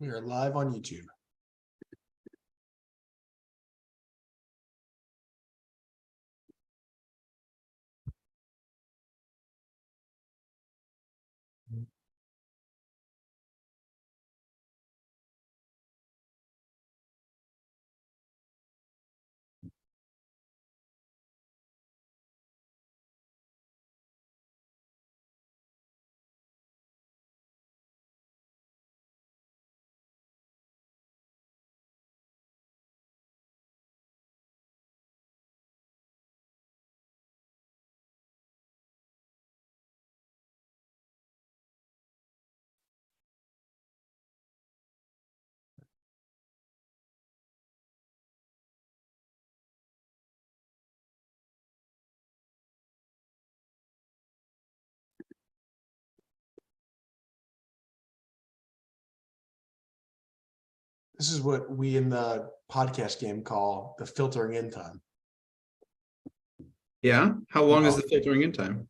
We are live on YouTube. This is what we in the podcast game call the filtering in time. Yeah. How long is the filtering in time?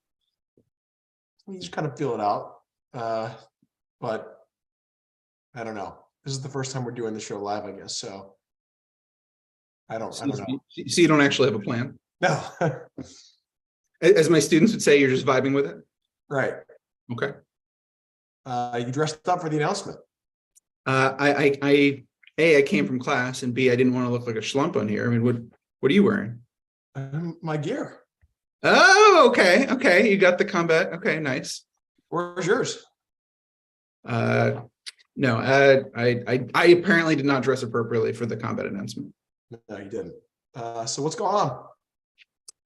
We just kind of feel it out. But I don't know. This is the first time we're doing the show live, I guess. So I don't know. So you don't actually have a plan? No. As my students would say, you're just vibing with it? Right. Okay. You dressed up for the announcement. I came from class, and B, I didn't want to look like a schlump on here. I mean, what are you wearing? My gear. Oh, okay. Okay. You got the combat. Okay, nice. Where's yours? No, I apparently did not dress appropriately for the combat announcement. No, you didn't. So what's going on?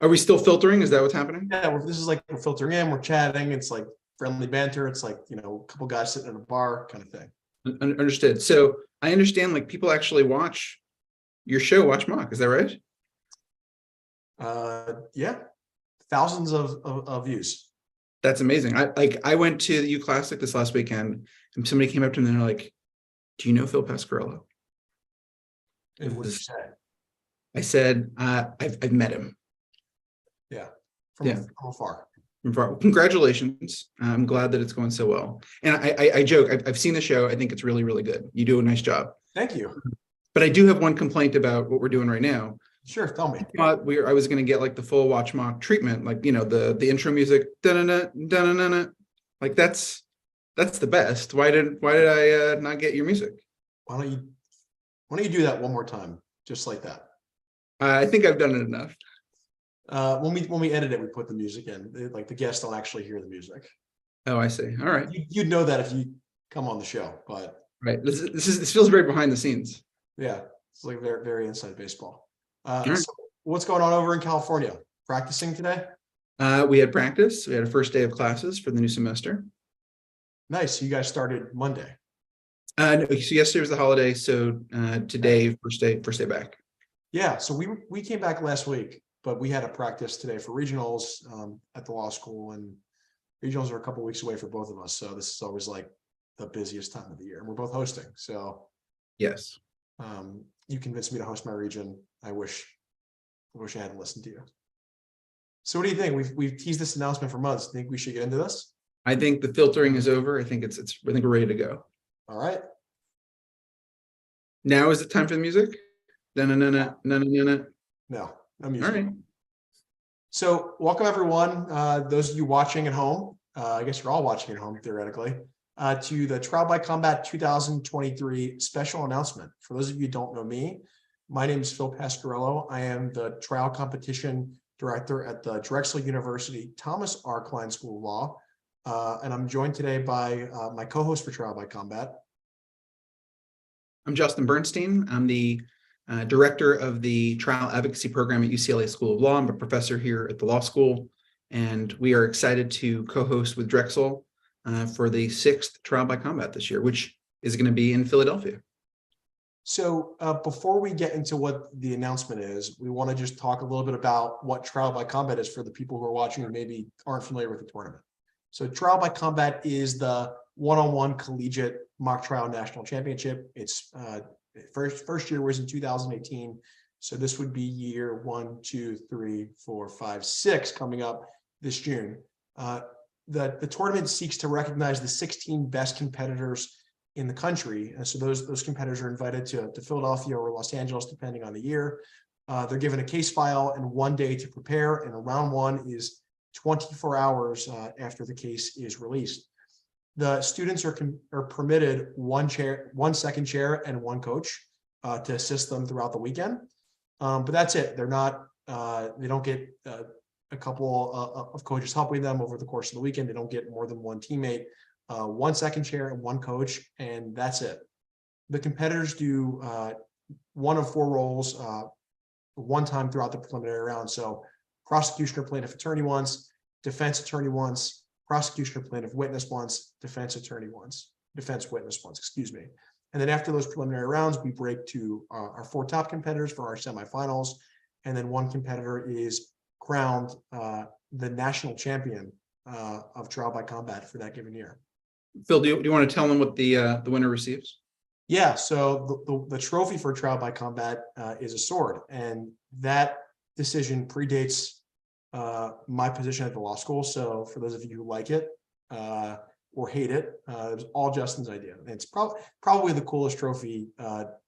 Are we still filtering? Is that what's happening? Yeah, well, this is like we're filtering in, we're chatting. It's like friendly banter. It's like, a couple guys sitting in a bar kind of thing. Understood. So I understand, like, people actually watch your show, Watch Mock. Is that right? Yeah, thousands of views. That's amazing. I went to the U Classic this last weekend, and somebody came up to me and they're like, "Do you know Phil Pasquarello?" And what did you say? I said, "I've met him." Yeah, from afar. Congratulations. I'm glad that it's going so well. And I joke, I've seen the show. I think it's really, really good. You do a nice job. Thank you. But I do have one complaint about what we're doing right now. Sure, tell me. I was going to get like the full Watch Mock treatment, like, the intro music, da-na-na, like that's the best. Why did I not get your music? Why don't you do that one more time, just like that? I think I've done it enough. When we edit it, we put the music in. Like the guests don't actually hear the music. Oh, I see. All right. You'd know that if you come on the show, but right. This feels very behind the scenes. Yeah, it's like very, very inside baseball. Right. So what's going on over in California? Practicing today? We had practice. We had a first day of classes for the new semester. Nice. You guys started Monday. No, so yesterday was the holiday. So today, first day back. Yeah. So we came back last week, but we had a practice today for regionals at the law school, and regionals are a couple weeks away for both of us. So this is always like the busiest time of the year. And we're both hosting. So yes. You convinced me to host my region. I wish I hadn't listened to you. So what do you think? We've teased this announcement for months. Think we should get into this? I think the filtering is over. I think I think we're ready to go. All right. Now is the time for the music? No music. All right. So welcome everyone. Those of you watching at home, I guess you're all watching at home theoretically, to the Trial by Combat 2023 special announcement. For those of you who don't know me, my name is Phil Pasquarello. I am the trial competition director at the Drexel University Thomas R. Klein School of Law. And I'm joined today by my co-host for Trial by Combat. I'm Justin Bernstein. I'm the director of the trial advocacy program at UCLA School of Law. I'm a professor here at the law school, and we are excited to co-host with Drexel for the 6th Trial by Combat this year, which is going to be in Philadelphia. So before we get into what the announcement is, we want to just talk a little bit about what Trial by Combat is for the people who are watching who maybe aren't familiar with the tournament. So Trial by Combat is the one-on-one collegiate mock trial national championship. It's first year was in 2018. So this would be year 1, 2, 3, 4, 5, 6 coming up this June. The tournament seeks to recognize the 16 best competitors in the country. And so those competitors are invited to Philadelphia or Los Angeles, depending on the year. They're given a case file and 1 day to prepare, and round one is 24 hours after the case is released. The students are permitted one second chair, and one coach to assist them throughout the weekend. But that's it. They're not, they don't get a couple of coaches helping them over the course of the weekend. They don't get more than one teammate, 1 second chair and one coach, and that's it. The competitors do one of 4 roles one time throughout the preliminary round. So prosecution or plaintiff attorney once, defense attorney once, prosecution or plaintiff witness once, defense attorney once, defense witness once, excuse me. And then after those preliminary rounds, we break to our 4 top competitors for our semifinals. And then one competitor is crowned the national champion of trial by combat for that given year. Phil, do you want to tell them what the winner receives? Yeah, so the trophy for trial by combat is a sword, and that decision predates my position at the law school. So for those of you who like it or hate it, it was all Justin's idea. And it's probably the coolest trophy at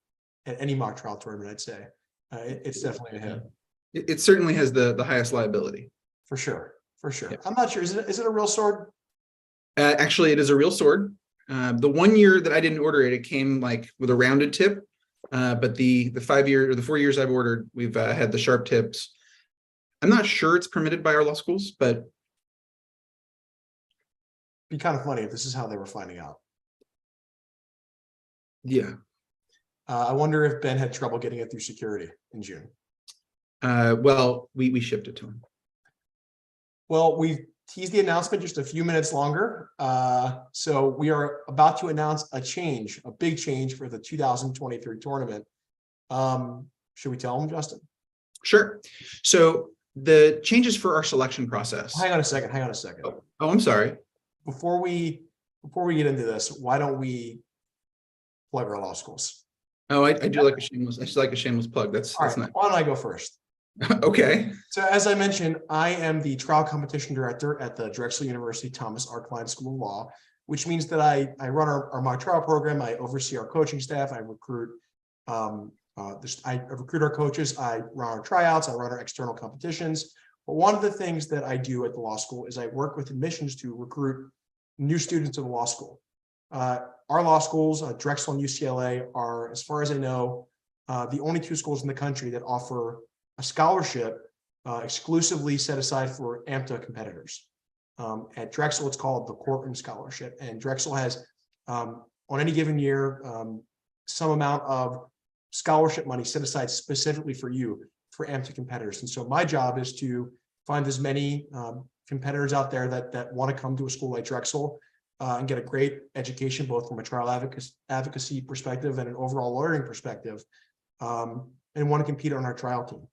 any mock trial tournament, I'd say. It's definitely a hit. It certainly has the highest liability. For sure. Yeah. I'm not sure. Is it a real sword? Actually, it is a real sword. The 1 year that I didn't order it, it came like with a rounded tip. But the 5 year or the 4 years I've ordered, we've had the sharp tips. I'm not sure it's permitted by our law schools, but it'd be kind of funny if this is how they were finding out. Yeah. I wonder if Ben had trouble getting it through security in June. Well, we shipped it to him. Well, we've teased the announcement just a few minutes longer. So we are about to announce a big change for the 2023 tournament. Should we tell them, Justin? Sure. So the changes for our selection process. Hang on a second. Oh, I'm sorry. Before we get into this, why don't we plug our law schools? Oh, I do like a shameless plug. That's nice. Why don't I go first? Okay. So as I mentioned, I am the trial competition director at the Drexel University Thomas R. Klein School of Law, which means that I run our mock trial program. I oversee our coaching staff. I recruit our coaches. I run our tryouts. I run our external competitions. But one of the things that I do at the law school is I work with admissions to recruit new students to the law school. Our law schools, Drexel and UCLA, are, as far as I know, the only 2 schools in the country that offer a scholarship exclusively set aside for AMTA competitors. At Drexel, it's called the Courtroom Scholarship, and Drexel has, on any given year, some amount of scholarship money set aside specifically for you, for AMTA competitors. And so my job is to find as many competitors out there that want to come to a school like Drexel and get a great education, both from a trial advocacy perspective and an overall lawyering perspective, and want to compete on our trial team.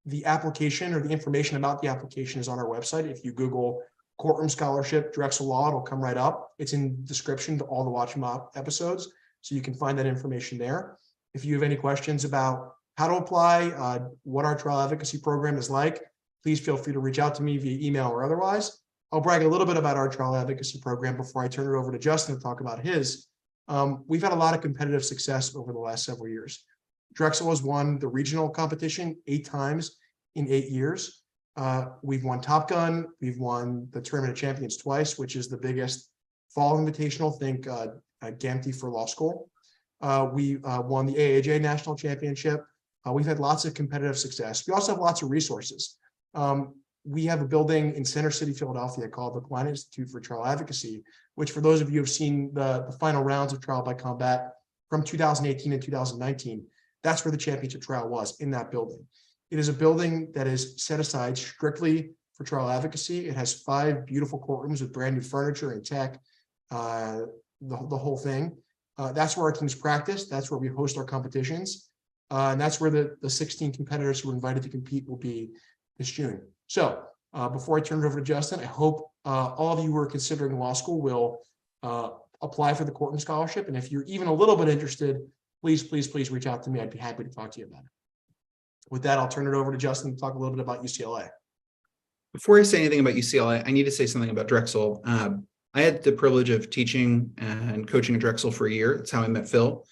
The application or the information about the application is on our website. If you Google Courtroom Scholarship, Drexel Law, it'll come right up. It's in the description to all the Watch Mob episodes, so you can find that information there. If you have any questions about how to apply, what our trial advocacy program is like, please feel free to reach out to me via email or otherwise. I'll brag a little bit about our trial advocacy program before I turn it over to Justin to talk about his. We've had a lot of competitive success over the last several years. Drexel has won the regional competition 8 times in 8 years. We've won Top Gun. We've won the Tournament of Champions twice, which is the biggest fall invitational, think GAMTI for law school. We won the AAJ National Championship. We've had lots of competitive success. We also have lots of resources. We have a building in Center City, Philadelphia called the Klein Institute for Trial Advocacy, which for those of you who have seen the final rounds of Trial by Combat from 2018 and 2019, that's where the championship trial was, in that building. It is a building that is set aside strictly for trial advocacy. It has 5 beautiful courtrooms with brand new furniture and tech, the whole thing. That's where our teams practice. That's where we host our competitions. And that's where the 16 competitors who were invited to compete will be this June. So before I turn it over to Justin, I hope all of you who are considering law school will apply for the Courtroom Scholarship. And if you're even a little bit interested, please reach out to me. I'd be happy to talk to you about it. With that, I'll turn it over to Justin to talk a little bit about UCLA. Before I say anything about UCLA, I need to say something about Drexel. I had the privilege of teaching and coaching at Drexel for a year. That's how I met Phil.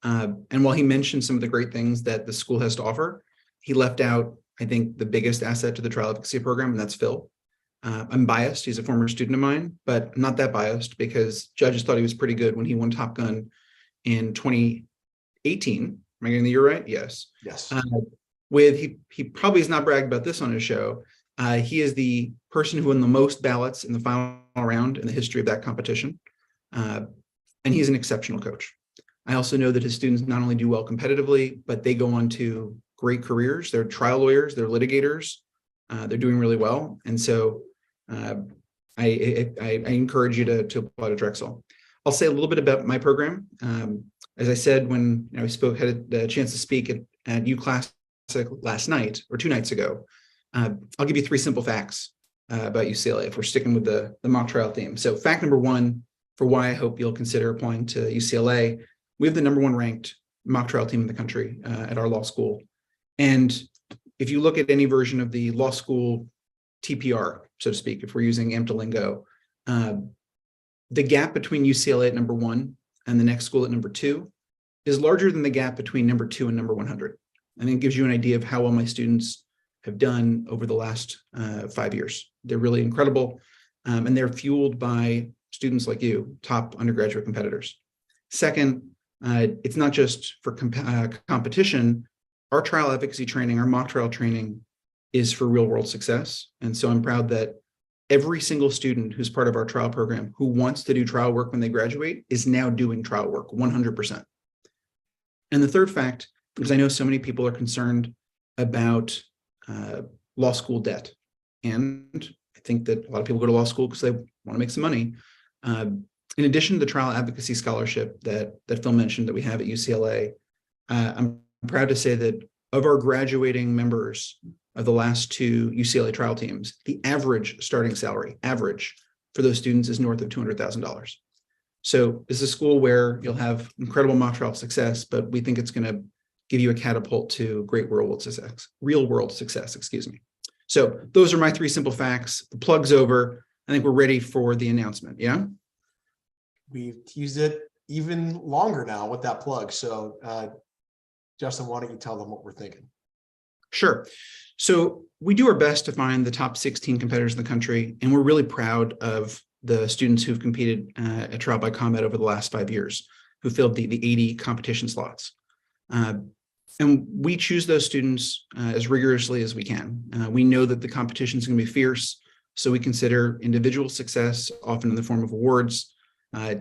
And while he mentioned some of the great things that the school has to offer, he left out, I think, the biggest asset to the trial advocacy program, and that's Phil. I'm biased. He's a former student of mine, but I'm not that biased because judges thought he was pretty good when he won Top Gun in 2018. Am I getting the year right? Yes. Yes. He probably has not bragged about this on his show. He is the person who won the most ballots in the final round in the history of that competition. And he's an exceptional coach. I also know that his students not only do well competitively, but they go on to great careers. They're trial lawyers, they're litigators, they're doing really well. And so I encourage you to apply to Drexel. I'll say a little bit about my program. As I said, when I had a chance to speak at UClassic last night or 2 nights ago, I'll give you 3 simple facts about UCLA if we're sticking with the mock trial theme. So fact number 1 for why I hope you'll consider applying to UCLA, we have the #1 ranked mock trial team in the country at our law school. And if you look at any version of the law school TPR, so to speak, if we're using AMTA lingo, the gap between UCLA at #1 and the next school at #2 is larger than the gap between #2 and #100. And it gives you an idea of how well my students have done over the last 5 years. They're really incredible, and they're fueled by students like you, top undergraduate competitors. Second, it's not just for competition. Our trial advocacy training, our mock trial training is for real world success. And so I'm proud that every single student who's part of our trial program who wants to do trial work when they graduate is now doing trial work 100%. And the third fact, because I know so many people are concerned about law school debt. And I think that a lot of people go to law school because they want to make some money. In addition to the trial advocacy scholarship that Phil mentioned that we have at UCLA, I'm proud to say that of our graduating members of the last 2 UCLA trial teams, the average starting salary, for those students is north of $200,000. So this is a school where you'll have incredible mock trial success, but we think it's going to give you a catapult to great real world success, excuse me. So those are my 3 simple facts. The plug's over. I think we're ready for the announcement. Yeah. We've teased it even longer now with that plug. So Justin, why don't you tell them what we're thinking? Sure. So we do our best to find the top 16 competitors in the country, and we're really proud of the students who've competed at Trial by Combat over the last 5 years, who filled the 80 competition slots. And we choose those students as rigorously as we can. We know that the competition is going to be fierce, so we consider individual success, often in the form of awards,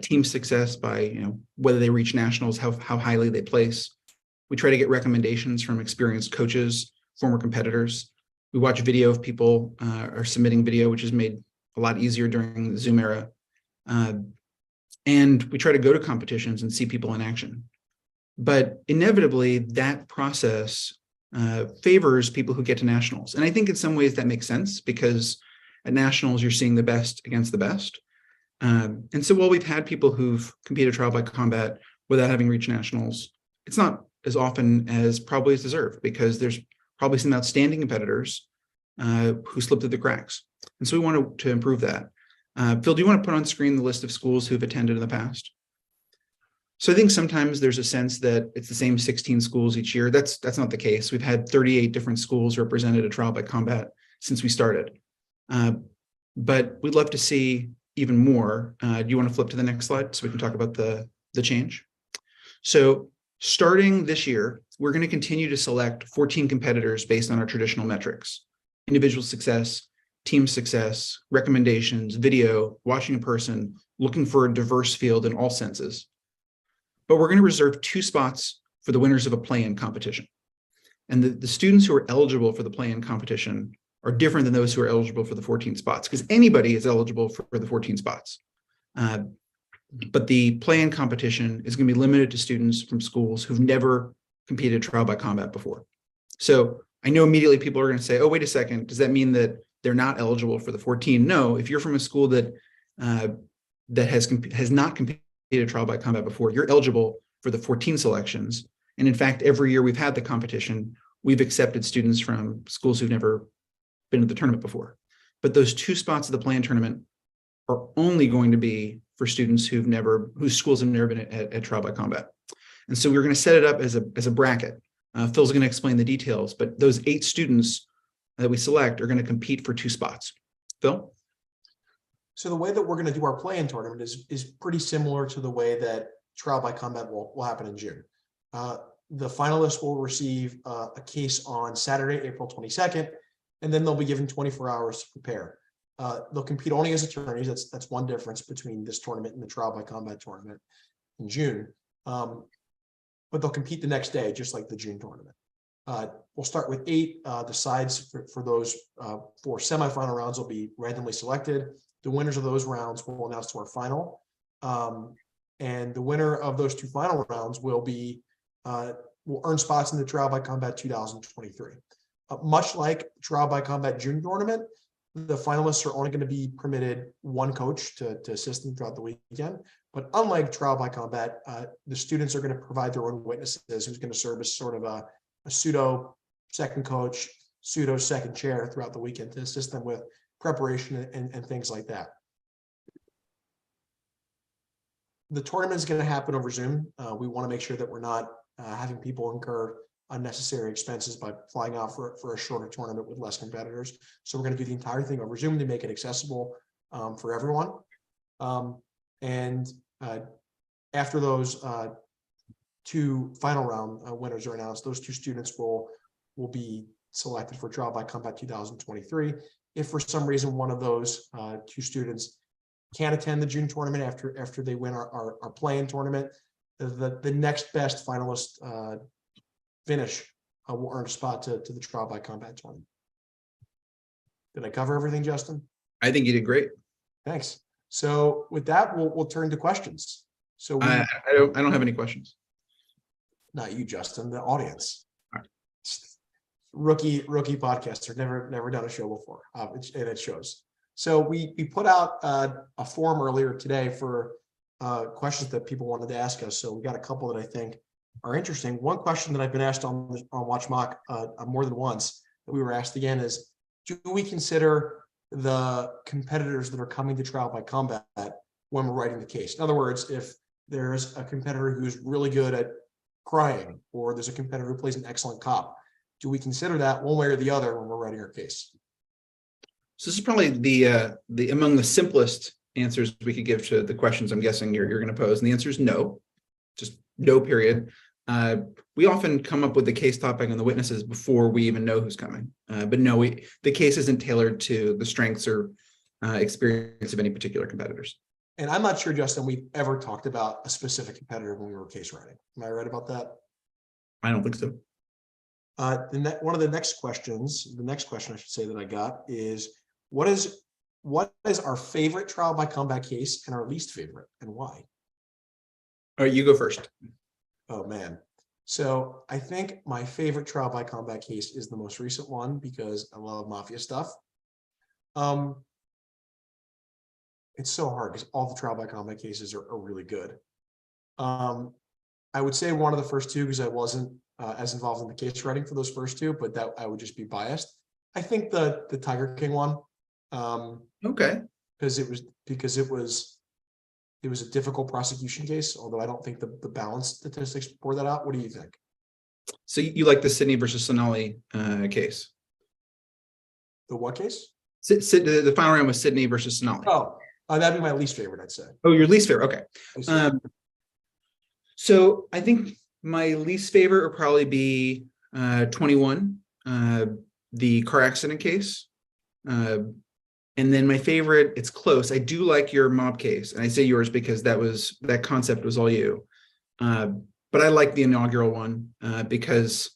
team success by whether they reach nationals, how highly they place. We try to get recommendations from experienced coaches, former competitors. We watch video of people are submitting video, which is made a lot easier during the Zoom era. And we try to go to competitions and see people in action. But inevitably, that process favors people who get to nationals. And I think in some ways that makes sense because at nationals, you're seeing the best against the best. And so while we've had people who've competed trial by combat without having reached nationals, it's not as often as probably is deserved because there's probably some outstanding competitors who slipped through the cracks. And so we want to improve that. Phil, do you want to put on screen the list of schools who've attended in the past? So I think sometimes there's a sense that it's the same 16 schools each year. That's not the case. We've had 38 different schools represented at Trial by Combat since we started. But we'd love to see even more. Do you want to flip to the next slide so we can talk about the change? So starting this year, we're going to continue to select 14 competitors based on our traditional metrics: individual success, team success, recommendations, video, watching in person, looking for a diverse field in all senses. But we're going to reserve 2 spots for the winners of a play-in competition. And the students who are eligible for the play-in competition are different than those who are eligible for the 14 spots, because anybody is eligible for the 14 spots. But the play-in competition is going to be limited to students from schools who've never competed trial by combat before. So I know immediately people are going to say, oh, wait a second, does that mean that they're not eligible for the 14? No, if you're from a school that has not competed trial by combat before, you're eligible for the 14 selections. And in fact, every year we've had the competition, we've accepted students from schools who've never been to the tournament before. But those 2 spots of the play-in tournament are only going to be for students whose schools have never been at trial by combat. And so we're going to set it up as a bracket. Phil's going to explain the details, but those 8 students that we select are going to compete for 2 spots. Phil? So the way that we're going to do our play-in tournament is pretty similar to the way that trial by combat will happen in June. The finalists will receive a case on Saturday, April 22nd, and then they'll be given 24 hours to prepare. They'll compete only as attorneys. That's one difference between this tournament and the trial by combat tournament in June. But they'll compete the next day, just like the June tournament. We'll start with 8. The sides for those 4 semifinal rounds will be randomly selected. The winners of those rounds will announce to our final. And the winner of those 2 final rounds will earn spots in the Trial by Combat 2023. Much like Trial by Combat June tournament, the finalists are only going to be permitted 1 coach to assist them throughout the weekend. But unlike Trial by Combat, the students are going to provide their own witnesses who's going to serve as sort of a pseudo second coach, pseudo second chair throughout the weekend to assist them with preparation and things like that. The tournament is going to happen over Zoom. We want to make sure that we're not having people incur unnecessary expenses by flying out for a shorter tournament with less competitors. So we're going to do the entire thing over Zoom to make it accessible for everyone. After those 2 final round winners are announced, those 2 students will be selected for Trial by Combat 2023. If for some reason one of those 2 students can't attend the June tournament after they win our play-in tournament, the next best finalist finish will earn a spot to the Trial by Combat tournament. Did I cover everything, Justin? I think you did great. Thanks. So with that, we'll turn to questions. So I don't have any questions. Not you, Justin, the audience. All right. Rookie podcaster, never done a show before, and it shows. So we put out a form earlier today for questions that people wanted to ask us. So we got a couple that I think are interesting. One question that I've been asked on Watch Mock more than once that we were asked again is, do we consider the competitors that are coming to Trial by Combat when we're writing the case? In other words, if there's a competitor who's really good at crying, or there's a competitor who plays an excellent cop, do we consider that one way or the other when we're writing our case? So this is probably the among the simplest answers we could give to the questions I'm guessing you're going to pose. And the answer is no, just no, period. We often come up with the case topic and the witnesses before we even know who's coming. But no, the case isn't tailored to the strengths or experience of any particular competitors. And I'm not sure, Justin, we've ever talked about a specific competitor when we were case writing. Am I right about that? I don't think so. One of the next questions, the next question I should say that I got is, what is our favorite Trial by Combat case and our least favorite, and why? All right, you go first. Oh man. So I think my favorite Trial by Combat case is the most recent one because I love mafia stuff. It's so hard because all the Trial by Combat cases are really good. I would say one of the first 2 because I wasn't as involved in the case writing for those first 2, but that I would just be biased. I think the Tiger King one. Okay. Because it was a difficult prosecution case, although I don't think the balance statistics bore that out. What do you think? So you like the Sydney versus Sonali case? The what case? The final round was Sydney versus Sonali. Oh, that'd be my least favorite, I'd say. Oh, your least favorite. Okay. So I think my least favorite would probably be 21, the car accident case. And then my favorite, it's close. I do like your mob case, and I say yours because that concept was all you. But I like the inaugural one because,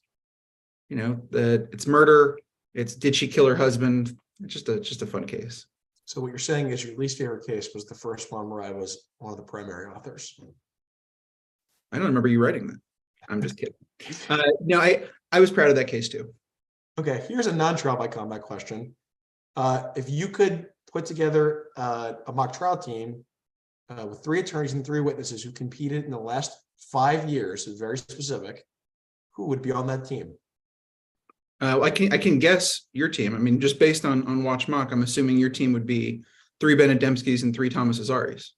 it's murder. It's did she kill her husband? It's just a fun case. So what you're saying is your least favorite case was the first one where I was one of the primary authors. I don't remember you writing that. I'm just kidding. No, I was proud of that case too. Okay, here's a non-trial by combat question. If you could put together a mock trial team with 3 attorneys and 3 witnesses who competed in the last 5 years, is very specific, who would be on that team? I can guess your team. I mean, just based on Watch Mock, I'm assuming your team would be 3 Bennett Dembskis and 3 Thomas Azaris.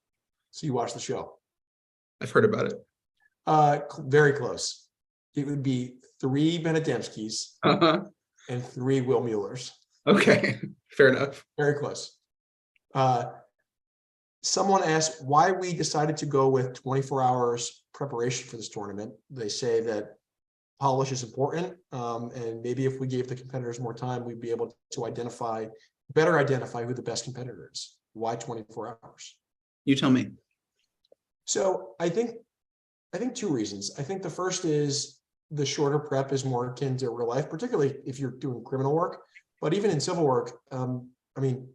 So you watch the show. I've heard about it. Very close. It would be 3 Benedemskis and 3 Will Muellers. Okay, fair enough. Very close. Someone asked why we decided to go with 24 hours preparation for this tournament. They say that polish is important, and maybe if we gave the competitors more time, we'd be able to better identify who the best competitor is. Why 24 hours? You tell me. So I think 2 reasons. I think the first is the shorter prep is more akin to real life, particularly if you're doing criminal work, but even in civil work. I mean,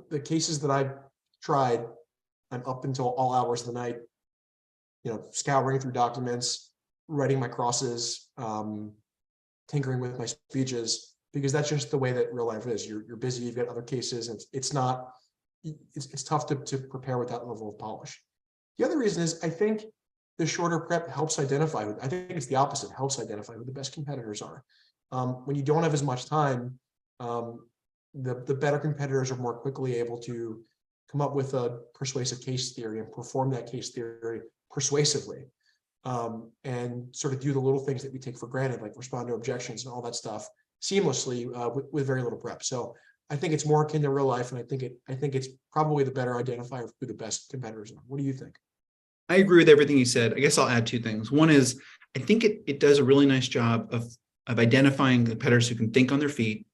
the cases that I've tried, I'm up until all hours of the night, scouring through documents, writing my crosses, tinkering with my speeches, because that's just the way that real life is. You're busy, you've got other cases, and it's tough to prepare with that level of polish. The other reason is I think the shorter prep helps identify, I think it's the opposite, helps identify who the best competitors are. When you don't have as much time, the better competitors are more quickly able to come up with a persuasive case theory and perform that case theory persuasively, and sort of do the little things that we take for granted, like respond to objections and all that stuff seamlessly with very little prep. So I think it's more akin to real life, and I think it's probably the better identifier of who the best competitors are. What do you think? I agree with everything you said. I guess I'll add 2 things. One is I think it does a really nice job of identifying competitors who can think on their feet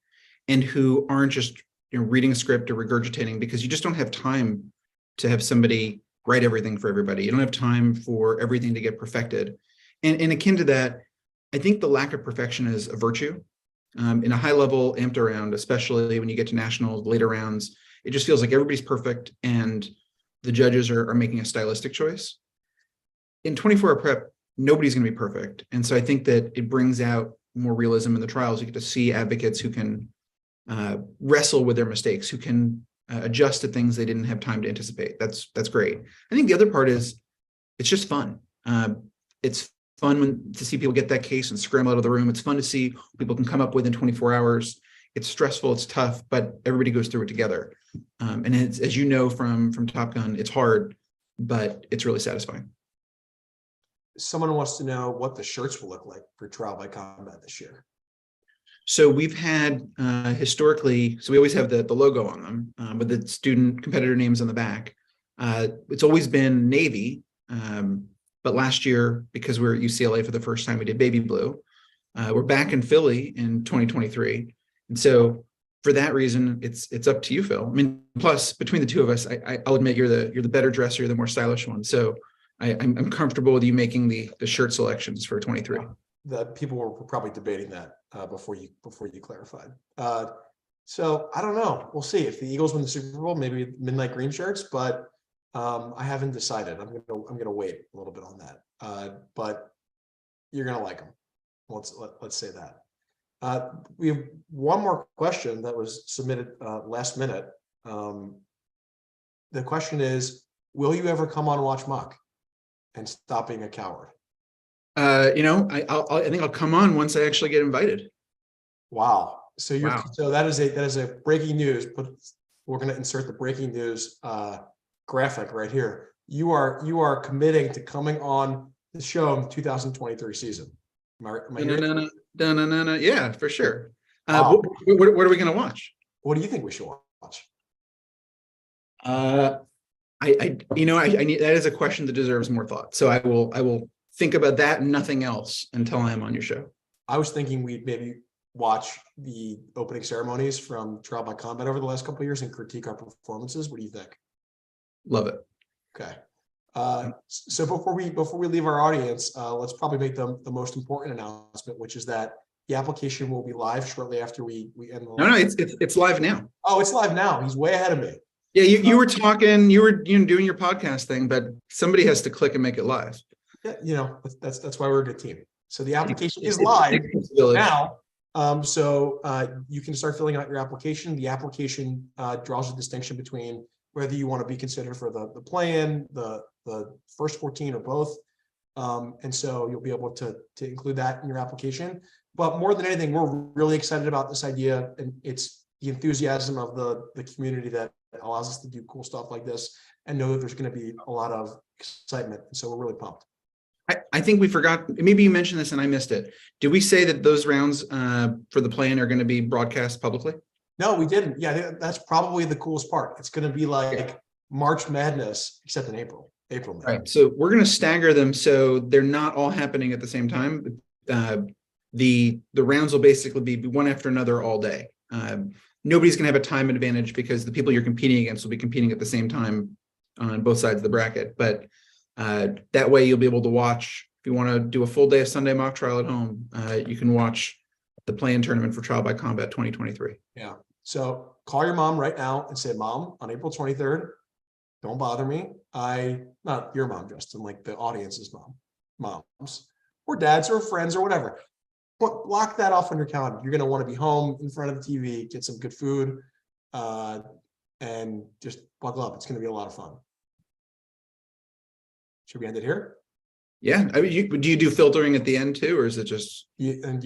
and who aren't just reading a script or regurgitating, because you just don't have time to have somebody write everything for everybody. You don't have time for everything to get perfected. And akin to that, I think the lack of perfection is a virtue. In a high level amped round, especially when you get to nationals, later rounds, it just feels like everybody's perfect and the judges are making a stylistic choice. In 24-hour prep, nobody's going to be perfect. And so I think that it brings out more realism in the trials. You get to see advocates who can wrestle with their mistakes, who can adjust to things they didn't have time to anticipate. That's great. I think the other part is it's just fun. It's fun to see people get that case and scramble out of the room. It's fun to see what people can come up with in 24 hours. It's stressful, it's tough, but everybody goes through it together. And it's, as you know from Top Gun, it's hard, but it's really satisfying. Someone wants to know what the shirts will look like for Trial by Combat this year. So we've had historically, so we always have the logo on them, with the student competitor names on the back. It's always been Navy, but last year, because we were at UCLA for the first time, we did baby blue. We're back in Philly in 2023. And so for that reason, it's up to you, Phil. I mean, plus between the 2 of us, I'll admit you're the better dresser, you're the more stylish one. So I'm comfortable with you making the shirt selections for 23. The people were probably debating that before you clarified. So I don't know. We'll see if the Eagles win the Super Bowl, maybe midnight green shirts, but I haven't decided. I'm gonna wait a little bit on that. But you're gonna like them. Let's say that. We have one more question that was submitted last minute. The question is, will you ever come on Watch Mock and stop being a coward? I think I'll come on once I actually get invited. Wow. So Wow. So that is a breaking news, but we're going to insert the breaking news graphic right here. You are committing to coming on the show in the 2023 season. Am I hearing? No. Yeah, for sure. Wow. What are we going to watch? What do you think we should watch? I need, that is a question that deserves more thought. So I will think about that and nothing else until I am on your show. I was thinking we'd maybe watch the opening ceremonies from Trial by Combat over the last couple of years and critique our performances. What do you think? Love it. Okay. So before we leave our audience, let's probably make the most important announcement, which is that the application will be live shortly after we end the live. No, it's live now. Oh, it's live now. He's way ahead of me. Yeah, you were talking, you were doing your podcast thing, but somebody has to click and make it live. Yeah, that's why we're a good team. So the application is live now. So you can start filling out your application. The application draws a distinction between whether you want to be considered for the play-in, the first 14, or both. And so you'll be able to include that in your application. But more than anything, we're really excited about this idea, and it's the enthusiasm of the community that allows us to do cool stuff like this and know that there's going to be a lot of excitement. And so we're really pumped. I think we forgot, maybe you mentioned this and I missed it. Did we say that those rounds for the plan are going to be broadcast publicly? No, we didn't. Yeah, I think that's probably the coolest part. It's going to be like March Madness, except in April. May. Right. So we're going to stagger them so they're not all happening at the same time. The rounds will basically be one after another all day. Nobody's going to have a time advantage because the people you're competing against will be competing at the same time on both sides of the bracket. But that way you'll be able to watch. If you want to do a full day of Sunday mock trial at home, you can watch the play-in tournament for Trial by Combat 2023. Yeah. So call your mom right now and say, Mom, on April 23rd, don't bother me. Not your mom, Justin, like the audience's moms, or dads or friends or whatever. But block that off on your calendar. You're going to want to be home in front of the TV, get some good food, and just buckle up. It's going to be a lot of fun. Should we end it here? Yeah. I mean, do you do filtering at the end too, or is it just? And